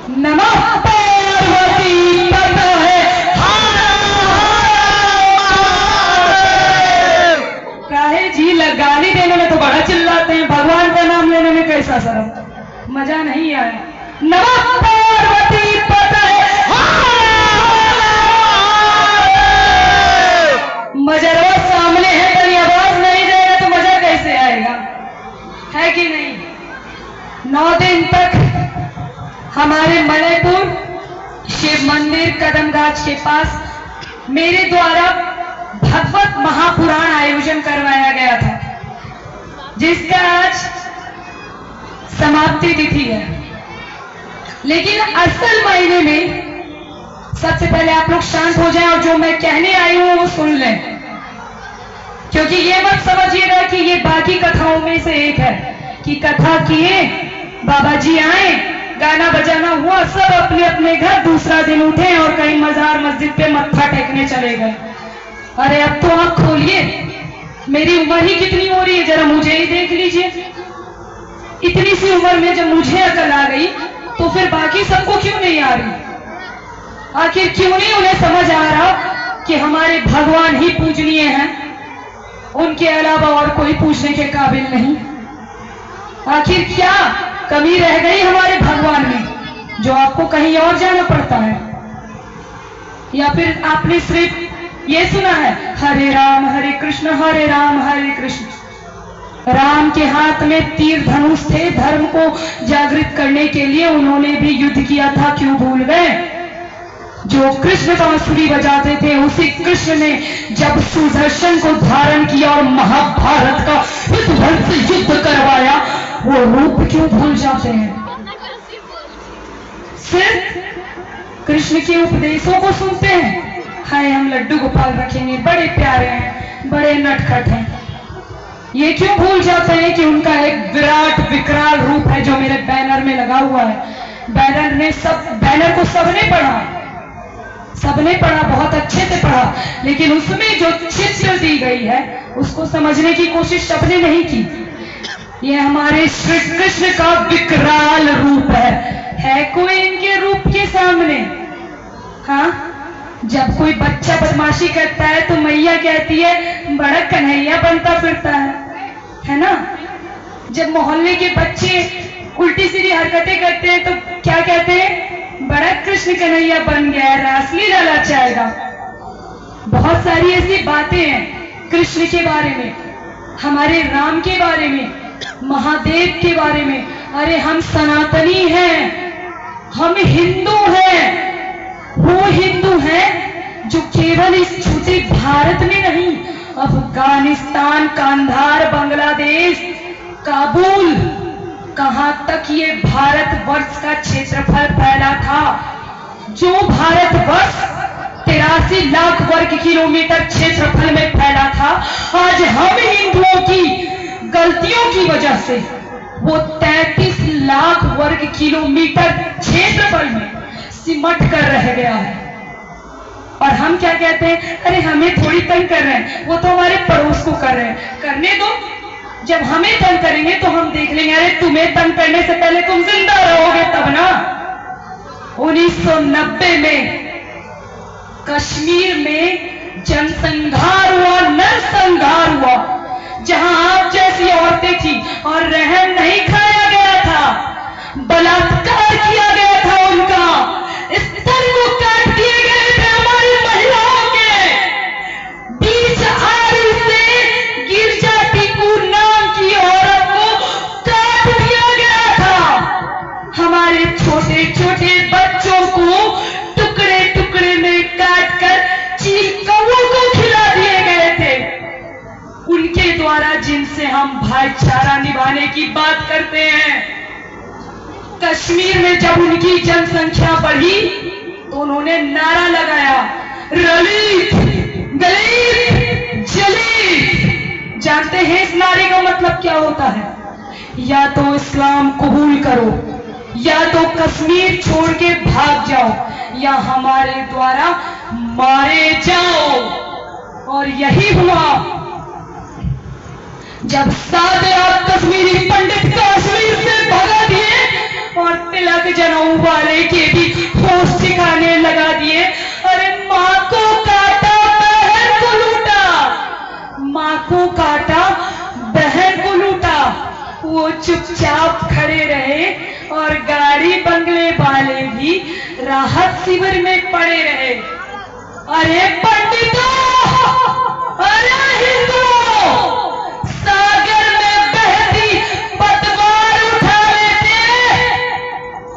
नमः पार्वती पतये काहे जी गाली देने में तो बड़ा चिल्लाते हैं, भगवान का नाम लेने में कैसा शर्म, मजा नहीं आया। नमः पार्वती पतये मजरवा सामने है, तेरी आवाज नहीं देगा तो मजा कैसे आएगा, है कि नहीं। 9 दिन तक हमारे मलयपुर शिव मंदिर कदमगाछ के पास मेरे द्वारा भगवत महापुराण आयोजन करवाया गया था, जिसका आज समाप्ति तिथि है। लेकिन असल मायने में सबसे पहले आप लोग शांत हो जाएं और जो मैं कहने आई हूं वो सुन लें, क्योंकि ये मत समझिएगा कि ये बाकी कथाओं में से एक है कि कथा किए, बाबा जी आए, गाना बजाना हुआ, सब अपने अपने घर, दूसरा दिन उठे और कहीं मजार मस्जिद पे मत्था टेकने चले गए। अरे अब तो आंख खोलिए, मेरी उम्र ही कितनी हो रही है, जरा मुझे ही देख लीजिए। इतनी सी उम्र में जब मुझे अकल आ गई तो फिर बाकी सबको क्यों नहीं आ रही? आखिर क्यों नहीं उन्हें समझ आ रहा कि हमारे भगवान ही पूजनीय हैं, उनके अलावा और कोई पूछने के काबिल नहीं। आखिर क्या कमी रह गई हमारे भगवान में जो आपको कहीं और जाना पड़ता है? या फिर आपने सिर्फ ये सुना है हरे राम हरे कृष्ण हरे कृष्ण। राम के हाथ में तीर धनुष थे, धर्म को जागृत करने के लिए उन्होंने भी युद्ध किया था, क्यों भूल गए? जो कृष्ण बांसुरी बजाते थे उसी कृष्ण ने जब सुदर्शन को धारण किया और महाभारत का विध्वंस युद्ध करवाया, वो रूप क्यों भूल जाते हैं? सिर्फ कृष्ण के उपदेशों को सुनते हैं, हाय हम लड्डू गोपाल रखेंगे, बड़े प्यारे हैं, बड़े नटखट हैं। ये क्यों भूल जाते हैं कि उनका एक विराट विकराल रूप है जो मेरे बैनर में लगा हुआ है। बैनर को सबने पढ़ा, बहुत अच्छे से पढ़ा, लेकिन उसमें जो चित्र दी गई है उसको समझने की कोशिश सबने नहीं की। ये हमारे श्री कृष्ण का विकराल रूप है कोई इनके रूप के सामने? हाँ, जब कोई बच्चा बदमाशी करता है तो मैया कहती है बड़ा कन्हैया बनता फिरता है ना। जब मोहल्ले के बच्चे उल्टी सीधी हरकतें करते हैं तो क्या कहते हैं? बड़ा कृष्ण कन्हैया बन गया, रासलीला रचाएगा। बहुत सारी ऐसी बातें हैं कृष्ण के बारे में, हमारे राम के बारे में, महादेव के बारे में। अरे हम सनातनी हैं, हम हिंदू हैं। वो हिंदू हैं जो केवल इस छोटे भारत में नहीं, अफगानिस्तान, कांधार, बांग्लादेश, काबुल, कहां तक ये भारतवर्ष का क्षेत्रफल फैला था। जो भारतवर्ष 83 लाख वर्ग किलोमीटर क्षेत्रफल में फैला था, आज हम हिंदुओं की गलतियों की वजह से वो 33 लाख वर्ग किलोमीटर क्षेत्रफल में सिमट कर रह गया है। और हम क्या कहते हैं? अरे हमें थोड़ी तंग कर रहे हैं, वो तो हमारे पड़ोस को कर रहे हैं, करने दो। जब हमें तंग करेंगे तो हम देख लेंगे। अरे तुम्हें तंग करने से पहले तुम जिंदा रहोगे तब ना। 1990 में कश्मीर में जनसंहार हुआ, नरसंहार हुआ, जहां आप जैसी औरतें थी और रहम नहीं खाया गया था, बलात्कार किया गया था, उनका स्तन को काट दिए गए थे हमारी महिलाओं के। बीच आयु से गिरजा टीकू नाम की औरत को काट दिया गया था। हमारे छोटे छोटे बच्चों को टुकड़े टुकड़े में काट कर चील कौओं को खिला दिए गए थे। उनके द्वारा जिनसे हम भाईचारा निभाने की बात करते हैं, कश्मीर में जब उनकी जनसंख्या बढ़ी तो उन्होंने नारा लगाया, दलित दलित जलील। जानते हैं इस नारे का मतलब क्या होता है? या तो इस्लाम कबूल करो, या तो कश्मीर छोड़ के भाग जाओ, या हमारे द्वारा मारे जाओ। और यही हुआ जब 7 लाख कश्मीरी पंडित कश्मीर से भगा दिए और तिलक जनेऊ वाले के और गाड़ी बंगले वाले भी राहत शिविर में पड़े रहे। अरे पंडितों, अरे हिंदुओं, सागर में बहती पतवार उठा लेते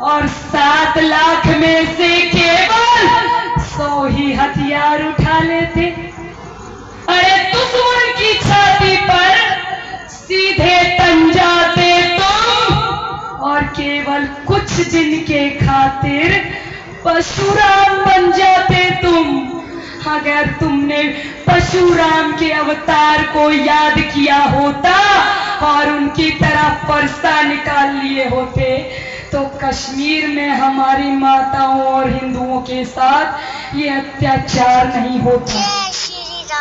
और 7 लाख में से केवल 100 ही हथियार उठा लेते। अरे दुश्मन की छाती पर सीधे तन जाते तुम और केवल कुछ दिन के खातिर परशुराम बन जाते तुम। अगर तुमने परशुराम के अवतार को याद किया होता और उनकी तरह परसा निकाल लिए होते तो कश्मीर में हमारी माताओं और हिंदुओं के साथ ये अत्याचार नहीं होता।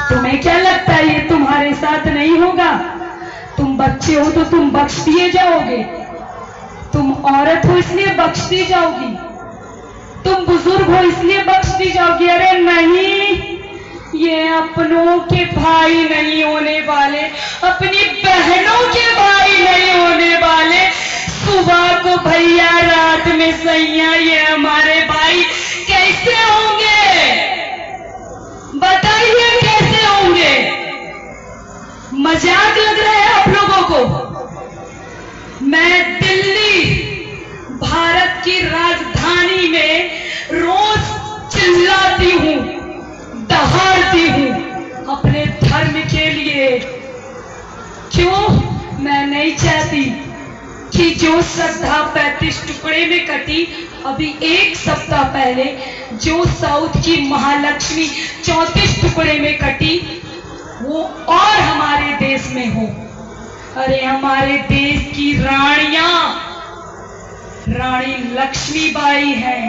तुम्हें क्या लगता है ये तुम्हारे साथ नहीं होगा? तुम बच्चे हो तो तुम बख्श दिए जाओगे, तुम औरत हो इसलिए बख्श दी जाओगी, तुम बुजुर्ग हो इसलिए बख्श दी जाओगी। अरे नहीं, ये अपनों के भाई नहीं होने वाले, अपनी बहनों के भाई नहीं होने वाले। सुबह को भैया, रात में सैया, ये हमारे भाई कैसे होंगे? बताइए कैसे होंगे? मजाक लग रहा है आप लोगों को? मैं दिल्ली, भारत की राजधानी में रोज चिल्लाती हूँ, दहाड़ती हूँ अपने धर्म के लिए। क्यों? मैं नहीं चाहती कि जो श्रद्धा 35 टुकड़े में कटी, अभी 1 सप्ताह पहले जो साउथ की महालक्ष्मी 34 टुकड़े में कटी, वो और हमारे देश में हो। अरे हमारे देश की रानियां रानी लक्ष्मीबाई है,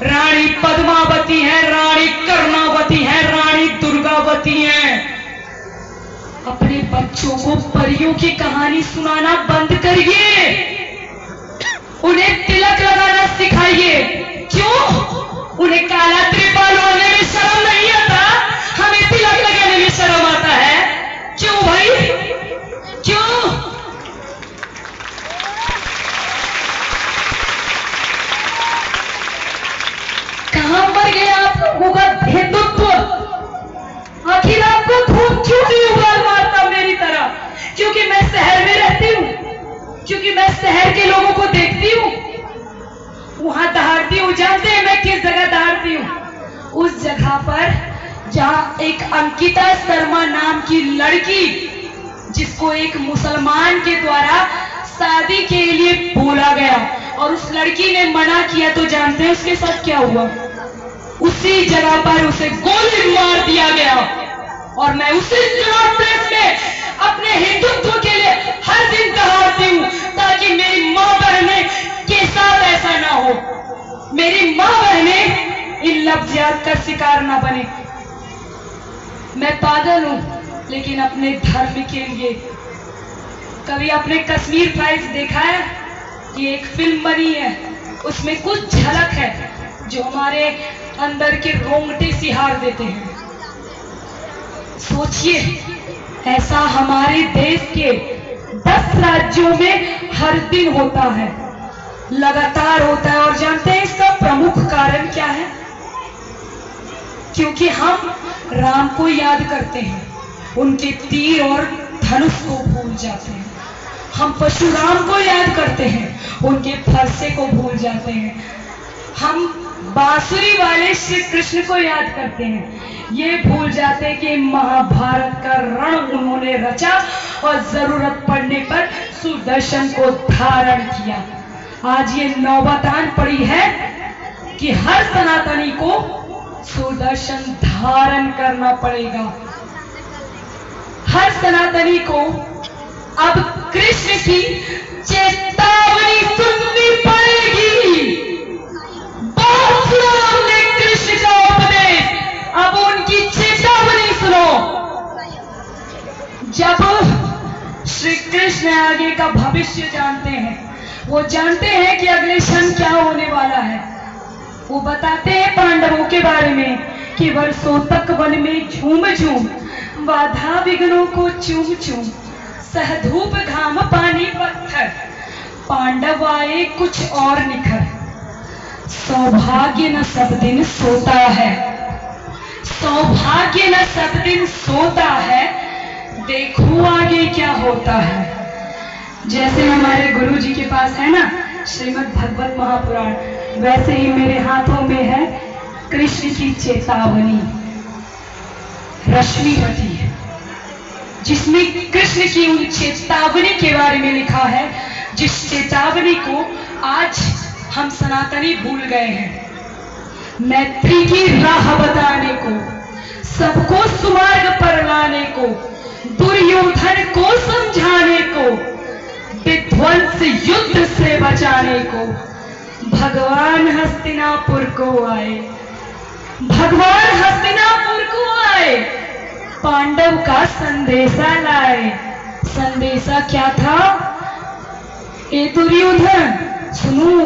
रानी पद्मावती है, रानी कर्णावती है, रानी दुर्गावती है। अपने बच्चों को परियों की कहानी सुनाना बंद करिए, उन्हें तिलक लगाना सिखाइए। क्यों? उन्हें काला त्रिपाल ओढ़ने में शर्म नहीं आता? हमें तिलक लगाने में शर्म आता है। क्यों भाई? क्यों? कहां मर गए आप लोगों का हिंदुत्व? आखिर आपको खून क्यों नहीं उबाल मारता मेरी तरह? क्योंकि मैं शहर में रहती हूँ, क्योंकि मैं शहर के लोगों को देखती हूँ, वहां दहाड़ती हूँ। जानते हैं मैं किस जगह दहाड़ती हूँ? उस जगह पर जहां एक अंकिता शर्मा नाम की लड़की, जिसको एक मुसलमान के द्वारा शादी के लिए बोला गया और उस लड़की ने मना किया, तो जानते हैं उसके साथ क्या हुआ? उसी जगह पर उसे गोली मार दिया गया। और मैं उसी प्लेस में अपने हिंदुत्व के लिए हर दिन दहाड़ती हूँ ताकि मेरी माँ बहनें के साथ ऐसा ना हो, मेरी माँ बहनें इन लफ्ज़ियात का शिकार ना बने। मैं पागल हूं लेकिन अपने धर्म के लिए। कभी आपने कश्मीर फाइल्स देखा है? ये एक फिल्म बनी है, उसमें कुछ झलक है जो हमारे अंदर के रोंगटे सिहार देते हैं। सोचिए, ऐसा हमारे देश के 10 राज्यों में हर दिन होता है, लगातार होता है। और जानते हैं इसका प्रमुख कारण क्या है? क्योंकि हम राम को याद करते हैं, उनके तीर और धनुष को भूल जाते हैं। हम परशुराम को याद करते हैं, उनके फरसे को भूल जाते हैं। हम बांसुरी वाले श्री कृष्ण को याद करते हैं, ये भूल जाते हैं कि महाभारत का रण उन्होंने रचा और जरूरत पड़ने पर सुदर्शन को धारण किया। आज ये नौबत आन पड़ी है कि हर सनातनी को सुदर्शन धारण करना पड़ेगा। हर सनातनी को अब कृष्ण की चेतावनी सुननी पड़ेगी। बहुत सुना हमने कृष्ण का उपदेश, अब उनकी चेतावनी सुनो। जब श्री कृष्ण आगे का भविष्य जानते हैं, वो जानते हैं कि अगले क्षण क्या होने वाला है। वो बताते हैं पांडवों के बारे में कि वर्षों तक वन में झूम झूम, बाधा विघ्नों को चूम चूम, सहधूप घाम पानी पत्थर, पांडव आए कुछ और निखर, सौभाग्य न सब दिन सोता है, सौभाग्य न सब दिन सोता है, देखो आगे क्या होता है। जैसे हमारे गुरु जी के पास है ना श्रीमद् भगवत महापुराण, वैसे ही मेरे हाथों में है कृष्ण की चेतावनी रश्मिवती, जिसमें कृष्ण की उन चेतावनी के बारे में लिखा है, जिस चेतावनी को आज हम सनातनी भूल गए हैं। मैत्री की राह बताने को, सबको सुमार्ग पर लाने को, दुर्योधन को समझाने को, विध्वंस युद्ध से बचाने को भगवान हस्तिनापुर को आए, भगवान हस्तिनापुर को आए, पांडव का संदेशा लाए। संदेशा क्या था? ए दुर्योधन सुनो,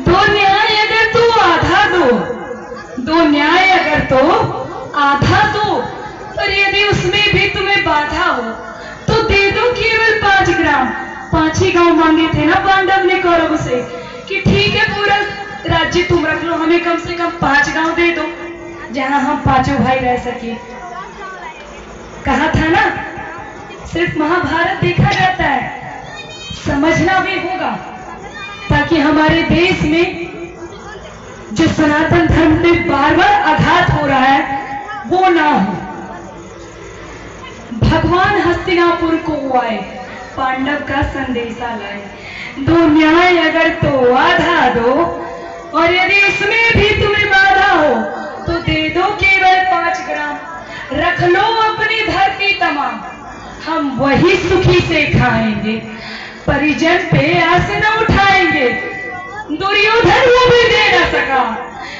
दो न्याय अगर तो आधा दो, दो न्याय अगर तो आधा दो, और यदि उसमें भी तुम्हें बाधा हो तो दे दो केवल 5 ग्राम। 5 ही गांव मांगे थे ना पांडव ने कौरव से कि ठीक है पूरा राज्य तुम रख लो, हमें कम से कम 5 गांव दे दो जहां हम पांचों भाई रह सके। कहा था ना, सिर्फ महाभारत देखा जाता है, समझना भी होगा ताकि हमारे देश में जो सनातन धर्म पे बार बार आघात हो रहा है वो ना हो। भगवान हस्तिनापुर को आए, पांडव का संदेशा लाए, दो न्याय अगर तो आधा दो, और यदि उसमें भी तुम्हें बाधा हो तो दे दो केवल 5 ग्राम, रख लो अपनी धरती तमाम, हम वही सुखी से खाएंगे, परिजन पे आस न उठाएंगे। दुर्योधन वो भी दे न सका,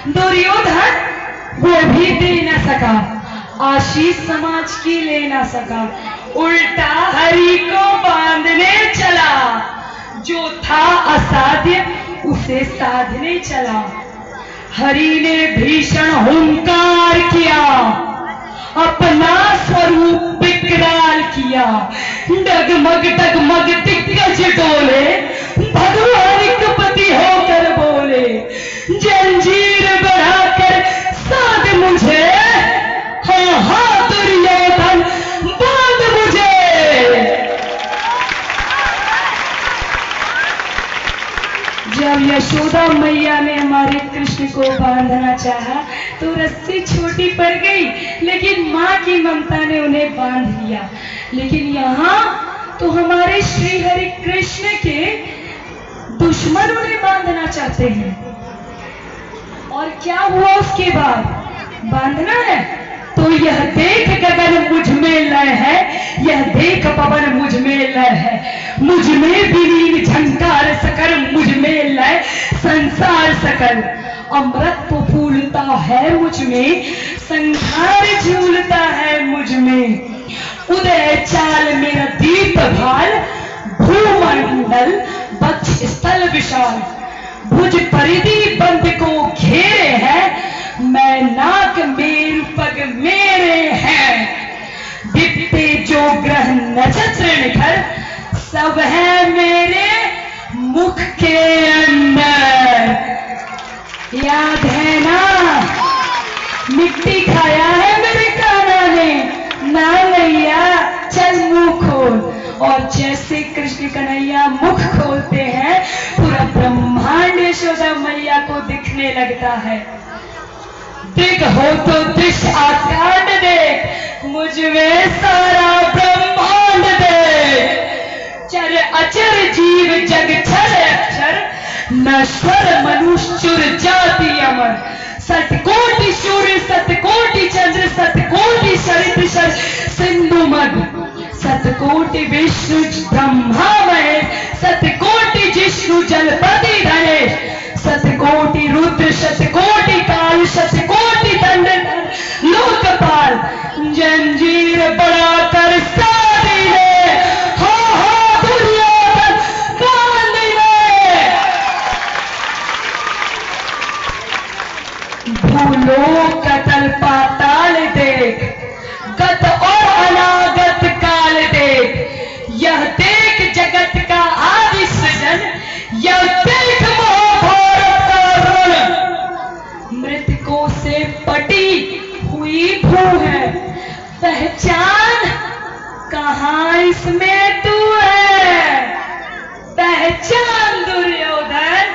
दुर्योधन वो भी दे न सका, आशीष समाज की ले ना सका, उल्टा हरि को बांधने चला, जो था असाध्य उसे साधने चला। हरि ने भीषण हुंकार किया, अपना स्वरूप विकराल किया, डगमग डगमग दिग्गज डोले, भगवान कपति होकर बोले, जंजीर बढ़ाकर साध मुझे, हाँ हाँ दुर्योधन बांध मुझे। जब यशोदा मैया ने हमारे कृष्ण को बांधना चाहा तो रस्सी छोटी पड़ गई, लेकिन माँ की ममता ने उन्हें बांध लिया। लेकिन यहाँ तो हमारे श्री हरि कृष्ण के दुश्मन उन्हें बांधना चाहते हैं। और क्या हुआ उसके बाद? बांधना है तो यह देख गगन मुझ में लय है, यह देख पवन मुझ में लय है, मुझ में विलीन झंकार सकल, मुझ में लय संसार सकल, अमृत तो फूलता है मुझ में, संहार झूलता है मुझ में, उदय चाल मेरा दीप भाल, भूमंडल वक्ष स्थल विशाल, भुज परिधि बंद को घेरे है, मैं नाक मेरु पग मेरे हैं, दिखते जो ग्रह नक्षत्र निखर, सब है मेरे मुख के अंदर। याद है ना, मिट्टी खाया है मेरे कान्हा ने, ना मैया चल मुंह खोल, और जैसे कृष्ण कन्हैया मुख खोलते हैं पूरा ब्रह्मांड यशोदा मैया को दिखने लगता है। दिख हो तो दिश आकांड देख, मुझ में सारा ब्रह्मांड देख, चर अचर जीव जग छर अक्षर, नश्वर मनुष्य चुर जाति अमर, सतकोटि सूर्य सतकोटि चंद्र सतकोटि सरित सर सिंधु मध्य, सतकोटि विष्णु ब्रह्मा महेश, सतकोटि जिष्णु जलपति धनेश, सतकोटि रुद्र शतकोटि काल, शतकोटि दंड लोकपाल, जंजीर बढ़ाकर साधी ले, हो दुर्योधन बांध ले। भूलो कतल पाताल देख, गत और अनागत काल देख, यह देख जगत का आदि सृजन, या देख महाभारत का रण, मृतकों से पटी हुई भू है, पहचान कहाँ इसमें तू है, पहचान दुर्योधन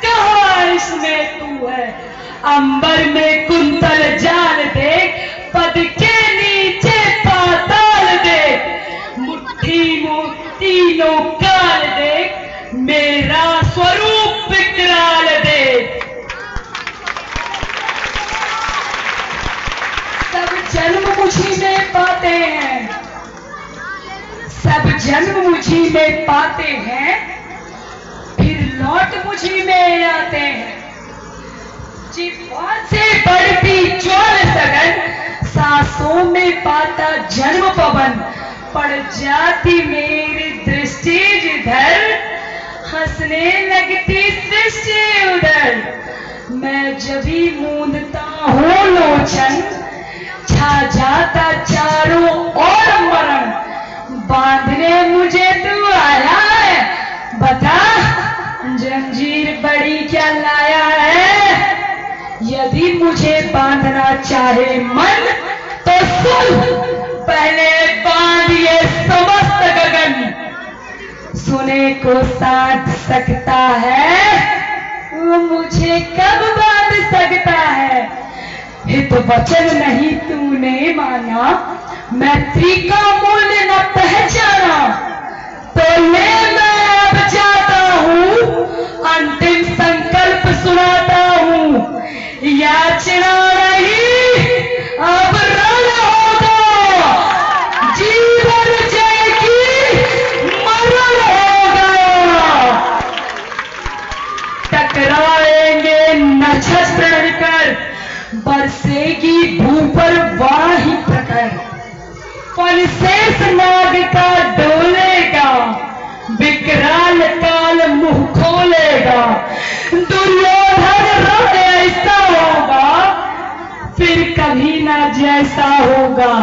कहाँ इसमें तू है। अंबर में कुंतल जाल देख, पद के नीचे पाताल देख, मुट्ठी में तीनों काल देख, मेरा स्वरूप विकराल देख। सब जन्म मुझी में पाते हैं, सब जन्म मुझी में पाते हैं, फिर लौट मुझी में आते हैं। जिह्वा से बढ़ती ज्वाल सघन, सांसों में पाता जन्म पवन, पड़ जाती मेरी दृष्टि जिधर, हंसने लगती सृष्टि उधर। मैं जभी मूंदता हूँ लोचन, छा जाता चारों ओर मरण। बांधने मुझे तू आया है, बता जंजीर बड़ी क्या लाया है। यदि मुझे बांधना चाहे मन तो सुन, पहले बांध ये समस्त गगन। सुने को साध सकता है, वो मुझे कब बांध सकता है। हित वचन नहीं तूने माना, मैत्री का मूल्य न पहचाना, तो ले मैं अब जाता हूँ, अंतिम संकल्प सुनाता हूँ। याचना नहीं अब रण होगा, जीवन जय की मरण होगा। टकराएंगे नक्षत्र कर, बरसेगी भू पर वाही प्रकर। फलशेष नाग का डोलेगा, विकराल काल मुंह खोलेगा। दुर्योधन रण ऐसा होगा, फिर कभी ना जैसा होगा।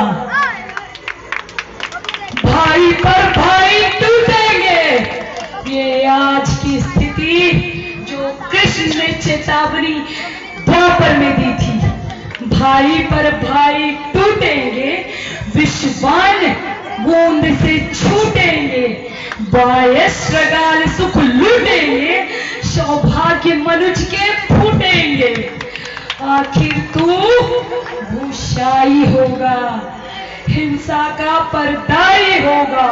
भाई पर भाई टूटेंगे, ये आज की स्थिति जो कृष्ण ने चेतावनी द्वापर में दी थी। भाई पर भाई टूटेंगे, विश्वान बूंद से छूटेंगे। बायस श्रगाल सुख लूटेंगे, सौभाग्य मनुज के फूटेंगे। आखिर तू भूषाई होगा, हिंसा का पर्दाई होगा।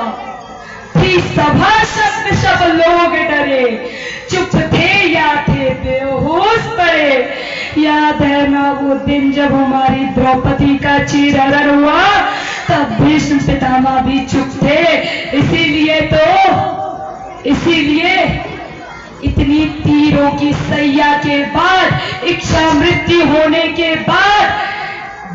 थी सभा शब्द सब लोग डरे, चुप थे या थे बेहोश पड़े। याद है ना वो दिन जब हमारी द्रौपदी का चीरहरण हुआ, तब भीष्म पितामह भी चुप थे। इसीलिए इतनी तीरों की सैया के बाद, इच्छा मृत्यु होने के बाद,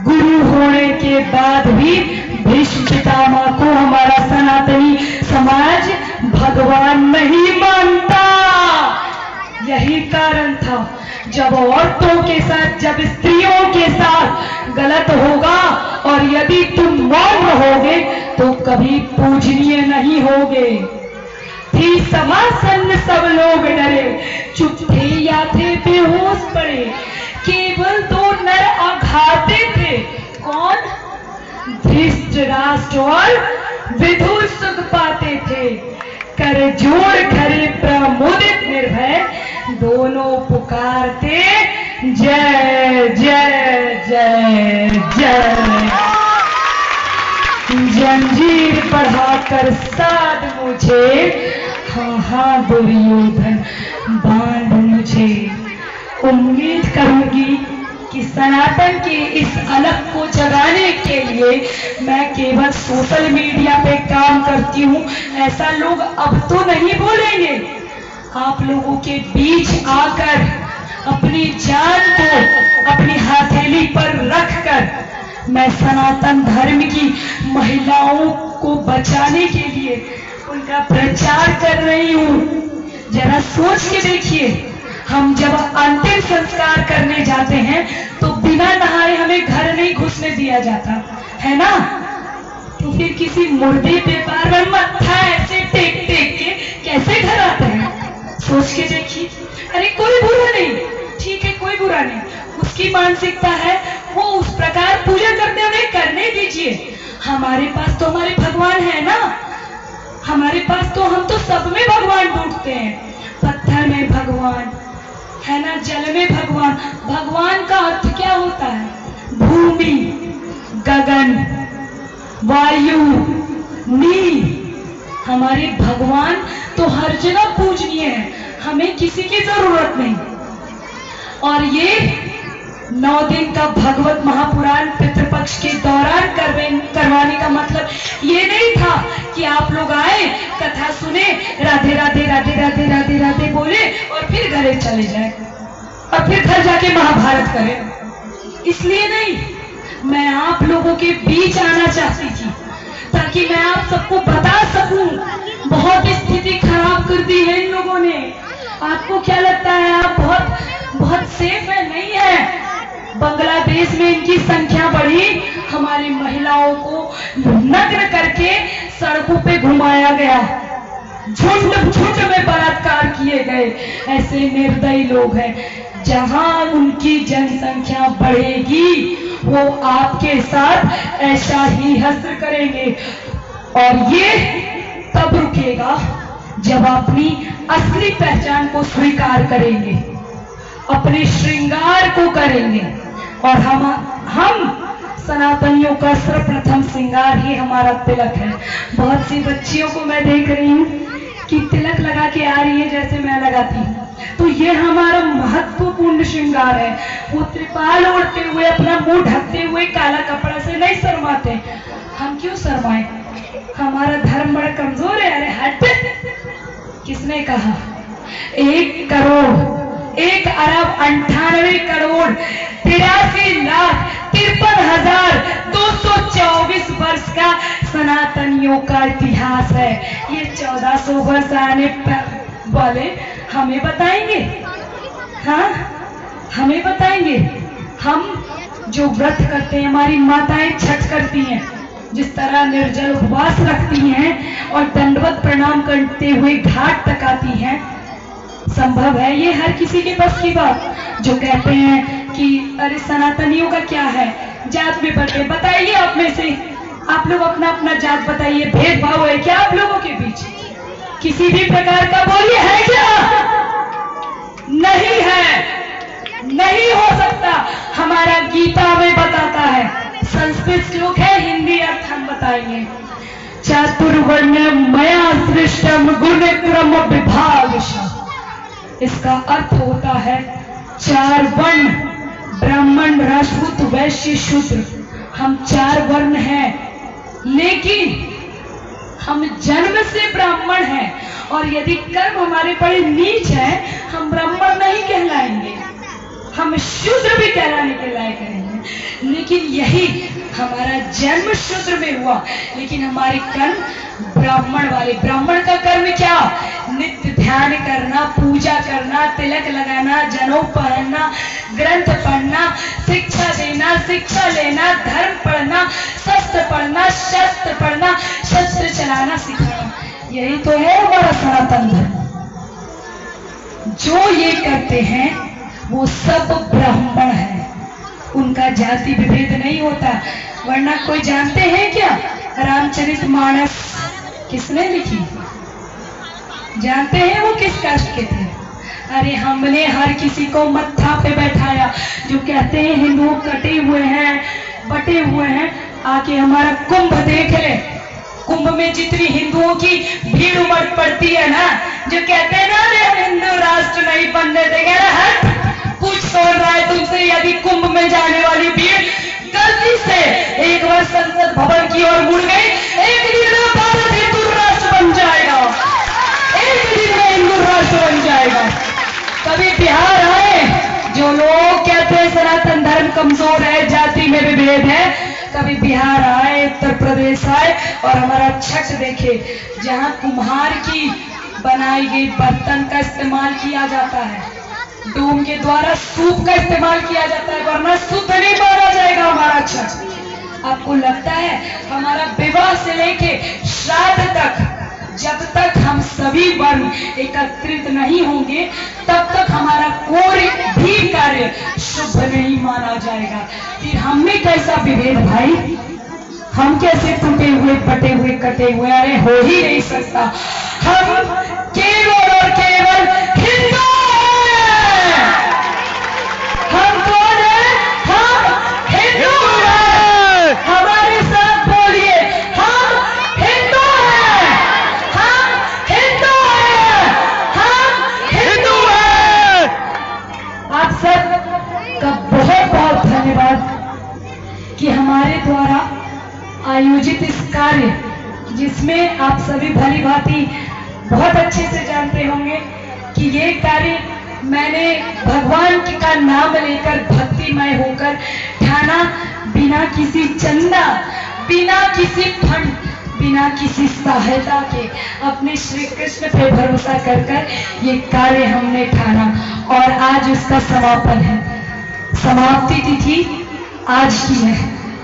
गुरु होने के बाद भी भीष्म पितामह को हमारा सनातनी समाज भगवान नहीं मानता। यही कारण था, जब औरतों के साथ, जब स्त्रियों के साथ गलत होगा और यदि तुम मौन रहोगे तो कभी पूजनीय नहीं होगे। थी सभा सन्न सब लोग डरे, चुप थे या थे बेहोश पड़े। केवल दो नर अघाते थे, कौन? धृतराष्ट्र और विदुर सुख पाते थे। कर जोड़ खरे प्रमुदित निर्भय, दोनों पुकारते जय जय जय जय। जंजीर बढ़ाकर साध मुझे, हाँ हाँ दुर्योधन बांध मुझे। उम्मीद करूंगी कि सनातन की इस अलग को जगाने के लिए मैं केवल सोशल मीडिया पे काम करती हूँ, ऐसा लोग अब तो नहीं बोलेंगे। आप लोगों के बीच आकर अपनी जान को अपनी हथेली पर रखकर मैं सनातन धर्म की महिलाओं को बचाने के लिए उनका प्रचार कर रही हूँ। जरा सोच के देखिए, हम जब अंतिम संस्कार करने जाते हैं तो बिना नहाए हमें घर नहीं घुसने दिया जाता है ना। तो फिर किसी मुर्दे पे बार बार मत्था ऐसे टेक टेक के कैसे घर आते हैं? सोच के देखिए। अरे कोई बुरा नहीं, ठीक है, कोई बुरा नहीं, उसकी मानसिकता है, वो उस प्रकार पूजा करते उन्हें करने दीजिए। हमारे पास तो हमारे भगवान है ना, हमारे पास तो, हम तो सब में भगवान ढूंढते हैं। पत्थर में भगवान है ना, जल में भगवान। भगवान का अर्थ क्या होता है? भूमि, गगन, वायु, नील। हमारे भगवान तो हर जगह पूजनीय है, हमें किसी की जरूरत नहीं। और ये 9 दिन का भगवत महापुराण पितृपक्ष के दौरान करवाने का मतलब ये नहीं था कि आप लोग आए, कथा सुने, राधे राधे राधे राधे राधे राधे बोले और फिर घरे चले जाए और फिर घर जाके महाभारत करें। इसलिए नहीं, मैं आप लोगों के बीच आना चाहती थी ताकि मैं आप सबको बता सकूं। बहुत स्थिति खराब कर दी है इन लोगों ने। आपको क्या लगता है आप बहुत सेफ है? नहीं है। बांग्लादेश में इनकी संख्या बढ़ी, हमारी महिलाओं को नग्न करके सड़कों पे घुमाया गया, झुंड में बलात्कार किए गए। ऐसे निर्दयी लोग हैं। जहां उनकी जनसंख्या बढ़ेगी वो आपके साथ ऐसा ही हश्र करेंगे। और ये तब रुकेगा जब अपनी असली पहचान को स्वीकार करेंगे, अपने श्रृंगार को करेंगे। और हम सनातनियों का सर्वप्रथम श्रृंगार ही हमारा तिलक है। बहुत सी बच्चियों को मैं देख रही हूँ कि तिलक लगा के आ रही है जैसे मैं लगाती हूँ, तो ये हमारा महत्वपूर्ण श्रृंगार है। वो त्रिपाल ओढ़ते हुए, अपना मुंह ढकते हुए, काला कपड़ा से नहीं शर्माते। हम क्यों शर्माएं? हमारा धर्म बड़ा कमजोर है। अरे हट, किसने कहा? 1 करोड़ 1 अरब 98 करोड़ 83,53,224 वर्ष का सनातनियों का इतिहास है। ये 1400 वर्ष आने वाले हमें बताएंगे? हाँ, हमें बताएंगे। हम जो व्रत करते हैं, हमारी माताएं छठ करती हैं, जिस तरह निर्जल उपवास रखती हैं और दंडवत प्रणाम करते हुए घाट तक आती हैं, संभव है ये हर किसी के बस की बात? जो कहते हैं कि अरे सनातनियों का क्या है, जात में बढ़ते, बताइए आप में से, आप लोग अपना अपना जात बताइए। भेदभाव है क्या आप लोगों के बीच? किसी भी प्रकार का बोलिए, है क्या? नहीं है, नहीं हो सकता। हमारा गीता में बताता है, संस्कृत श्लोक है, हिंदी अर्थ हम बताएंगे। चातुर्वर्ण मया सृष्टम गुण क्रम विभाग। इसका अर्थ होता है 4 वर्ण, ब्राह्मण, राजपूत, वैश्य, शूद्र। हम 4 वर्ण हैं, लेकिन हम जन्म से ब्राह्मण हैं। और यदि कर्म हमारे बड़े नीच हैं, हम ब्राह्मण नहीं कहलाएंगे, हम शूद्र भी कहलाने के लायक रहेंगे। लेकिन यही हमारा जन्म शूद्र में हुआ, लेकिन हमारे कर्म ब्राह्मण वाले। ब्राह्मण का कर्म क्या? नित्य ध्यान करना, पूजा करना, तिलक लगाना, जनेऊ पहनना, ग्रंथ पढ़ना, शिक्षा देना, शिक्षा लेना, धर्म पढ़ना, शस्त्र पढ़ना, शस्त्र पढ़ना, शस्त्र चलाना सिखाना। यही तो है हमारा सनातन धर्म। जो ये करते हैं वो सब ब्राह्मण है, उनका जाति विभेद नहीं होता। वरना कोई जानते हैं क्या रामचरितमानस किसने लिखी? जानते हैं वो किस कास्ट के थे? अरे हमने हर किसी को मत्था पे बैठाया। जो कहते हैं हिंदू कटे हुए हैं, बटे हुए हैं, आके हमारा कुंभ देख ले। कुंभ में जितनी हिंदुओं की भीड़ उमड़ पड़ती है ना, जो कहते हैं ना अरे हिंदू राष्ट्र नहीं बनने देंगे, हट, कुछ सोच रहा है तुमसे? यदि कुंभ में जाने वाली भीड़ गलती से एक बार संसद भवन की ओर मुड़ गई, एक दिन में भारत हिंदू राष्ट्र बन जाएगा, एक दिन में हिंदू राष्ट्र बन जाएगा। कभी बिहार आए, जो लोग कहते हैं सनातन धर्म कमजोर है, जाति में विभेद है, कभी बिहार आए, उत्तर प्रदेश आए और हमारा छठ देखे, जहां कुम्हार की बनाई गई बर्तन का इस्तेमाल किया जाता है, डोम के द्वारा सूप का इस्तेमाल किया जाता है, वरना शुद्ध नहीं माना जाएगा हमारा छठ। आपको लगता है हमारा विवाह से लेके श्राद्ध तक जब तक हम सभी वर्ण एकत्रित नहीं होंगे तब तक हमारा कोई भी कार्य शुभ नहीं माना जाएगा। फिर हम में कैसा विभेद भाई, हम कैसे टूटे हुए बटे हुए कटे हुए, अरे हो ही नहीं सकता। हम केवल और केवल हिंदू हैं। हम कौन है? हम हिंदू हैं। हमारे साथ बोलिए, हम हिंदू हैं। हम हिंदू हैं। हम हिंदू हैं। आप सब का बहुत बहुत धन्यवाद कि हमारे द्वारा आयोजित इस कार्य, जिसमें आप सभी भली भांति बहुत अच्छे से जानते होंगे कि ये कार्य मैंने भगवान का नाम लेकर भक्तिमय होकर ठाना, बिना किसी चंदा, बिना किसी फंड, बिना किसी सहायता के अपने श्री कृष्ण पे भरोसा कर ये कार्य हमने ठाना और आज उसका समापन है। समाप्ति तिथि आज की है,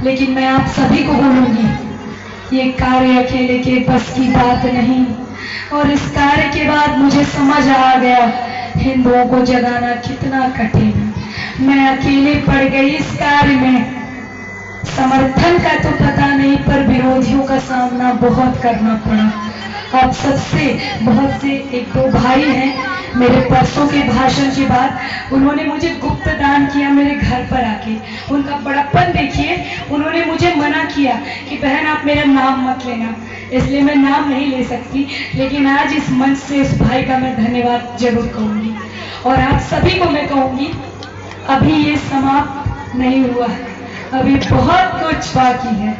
लेकिन मैं आप सभी को बोलूंगी ये कार्य अकेले के बस की बात नहीं। और इस कार्य के बाद मुझे समझ आ गया हिंदुओं को जगाना कितना कठिन है। मैं अकेले पड़ गई इस कार्य में। समर्थन का तो पता नहीं, पर विरोधियों का सामना बहुत करना पड़ा। आप सबसे बहुत से एक दो भाई हैं, मेरे परसों के भाषण के बाद उन्होंने मुझे गुप्त दान किया मेरे घर पर आके। उनका बड़प्पन देखिए, उन्होंने मुझे मना किया कि बहन आप मेरा नाम मत लेना, इसलिए मैं नाम नहीं ले सकती। लेकिन आज इस मंच से इस भाई का मैं धन्यवाद जरूर कहूँगी। और आप सभी को मैं कहूँगी, अभी ये समाप्त नहीं हुआ है, अभी बहुत कुछ बाकी है।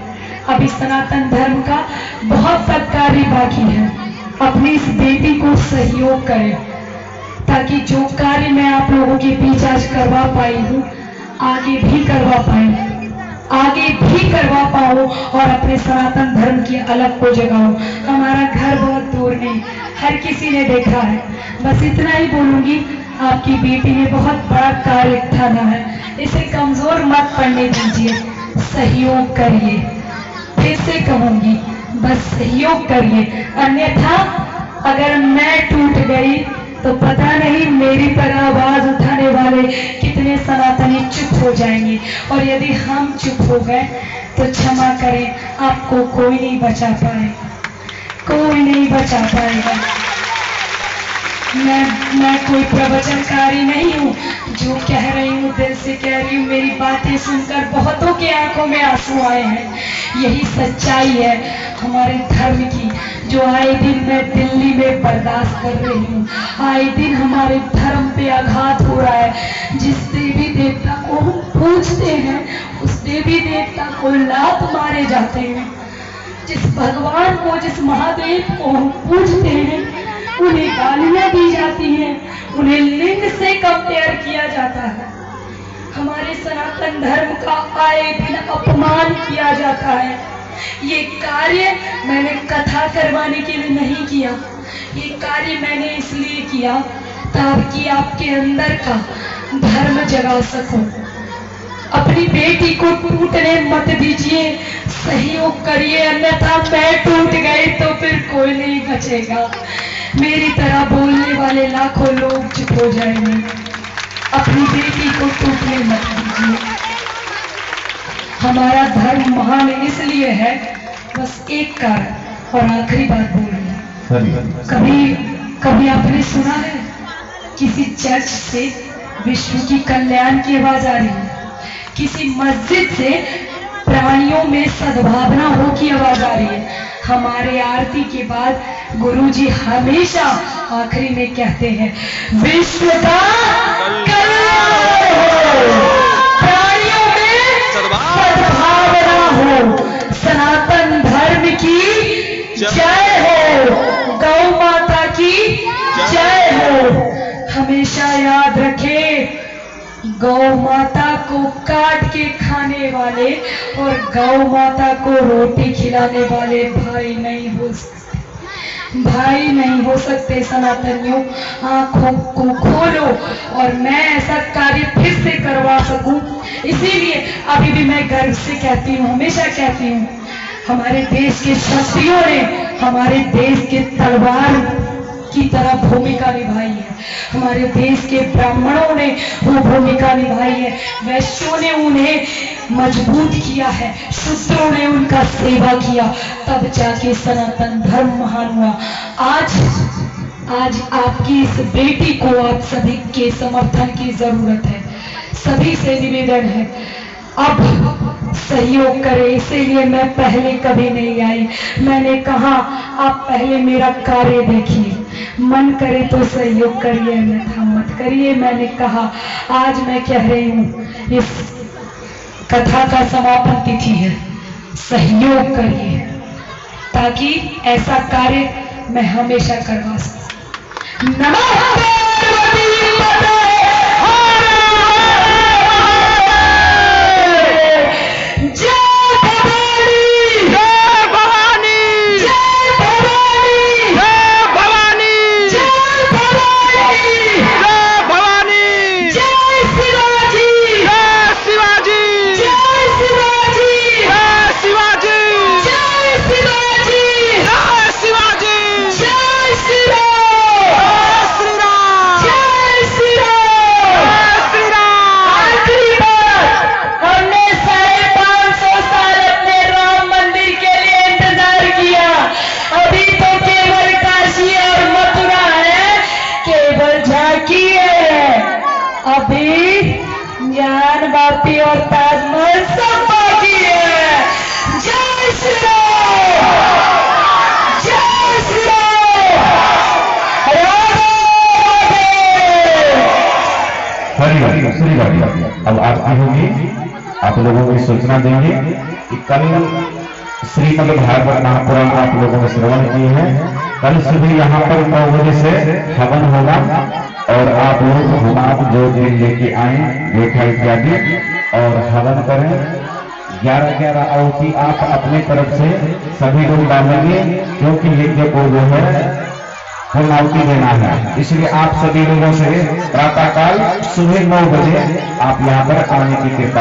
अभी सनातन धर्म का बहुत सा कार्य बाकी है। अपनी इस बेटी को सहयोग करें ताकि जो कार्य मैं आप लोगों के बीच आज करवा पाई हूँ आगे भी करवा पाऊँ, आगे भी करवा पाऊँ और अपने सनातन धर्म की अलग को जगाऊँ। हमारा घर बहुत दूर नहीं, हर किसी ने देखा है। बस इतना ही बोलूँगी, आपकी बेटी ने बहुत बड़ा कार्य ठाना है, इसे कमजोर मत पड़ने दीजिए, सहयोग करिए। फिर से कहूँगी, बस सहयोग करिए, अन्यथा अगर मैं टूट गई तो पता नहीं मेरी पर आवाज उठाने वाले कितने सनातनी चुप हो जाएंगे। और यदि हम चुप हो गए तो क्षमा करें, आपको कोई नहीं बचा पाएगा, कोई नहीं बचा पाएगा। मैं कोई प्रवचनकारी नहीं हूँ, जो कह रही हूँ दिल से कह रही हूँ। मेरी बातें सुनकर बहुतों के आंखों में आंसू आए हैं, यही सच्चाई है हमारे धर्म की, जो आए दिन मैं दिल्ली में बर्दाश्त कर रही हूँ। आए दिन हमारे धर्म पे आघात हो रहा है। जिस देवी देवता को हम पूजते हैं उस देवी देवता को लात मारे जाते हैं। जिस भगवान को, जिस महादेव को हम पूजते हैं उन्हें गालियां दी जाती हैं, उन्हें लिंग से कंपेयर किया जाता है। हमारे सनातन धर्म का आए दिन अपमान किया जाता है। ये कार्य मैंने कथा करवाने के लिए नहीं किया, ये कार्य मैंने इसलिए किया ताकि आपके अंदर का धर्म जगा सकूं। अपनी बेटी को टूटने मत दीजिए, सहयोग करिए, अन्यथा मैं टूट गई तो फिर कोई नहीं बचेगा। मेरी तरह बोलने वाले लाखों लोग चुप हो जाएंगे। अपनी बेटी को टूटने मत दीजिए। हमारा धर्म महान इसलिए है, बस एक कारण और आखिरी बात बोल रही है। कभी आपने सुना है किसी चर्च से विश्व की कल्याण की आवाज आ रही है? किसी मस्जिद से प्राणियों में सद्भावना हो की आवाज आ रही है? हमारे आरती के बाद गुरुजी हमेशा आखिरी में कहते हैं, विश्व का कल्याण हो, प्राणियों में सद्भावना हो, सनातन धर्म की जय हो, गौ माता की जय हो। हमेशा याद रखें, गौ माता को काट के खाने वाले और गौ माता को रोटी खिलाने वाले भाई नहीं हो सकते, भाई नहीं हो सकते। सनातनियों, आंखों को खोलो और मैं ऐसा कार्य फिर से करवा सकूं। इसीलिए अभी भी मैं गर्व से कहती हूँ, हमेशा कहती हूँ, हमारे देश के क्षत्रियों ने हमारे देश के तलवार की तरह भूमिका निभाई है। हमारे देश के ब्राह्मणों ने वो भूमिका निभाई है। वैश्यों ने उन्हें मजबूत किया है, शूद्रों ने उनका सेवा किया, तब जाके सनातन धर्म महान हुआ। आज आपकी इस बेटी को आप सभी के समर्थन की जरूरत है। सभी से निवेदन है, अब सहयोग करे। इसीलिए मैं पहले कभी नहीं आई। मैंने कहा आप पहले मेरा कार्य देखिए, मन करे तो सहयोग करिए, अन्यथा मत करिए। मैंने कहा आज मैं कह रही हूँ, इस कथा का समापन तिथि है, सहयोग करिए ताकि ऐसा कार्य मैं हमेशा करवा सकूं। नमस्ते। अभी ज्ञान वापी और ताजमहल सब बाकी है। जय श्री राम, जय श्री राम। अब आरती होगी, आप लोगों को सूचना देंगे कि कल श्रीमद् भागवत महापुराण आप लोगों ने श्रवण किए हैं। कल सुबह यहाँ पर 9 बजे से हवन होगा और आप लोग होमात जो दिन लेके आए मीठा इत्यादि और हवन करें। 11-11 आहुति आप अपने तरफ से सभी लोग डालेंगे, क्योंकि यज्ञ को जो है पूर्णाहुति देना है। इसलिए आप सभी लोगों से प्रातःकाल सुबह 9 बजे आप यहाँ पर आने की कृपा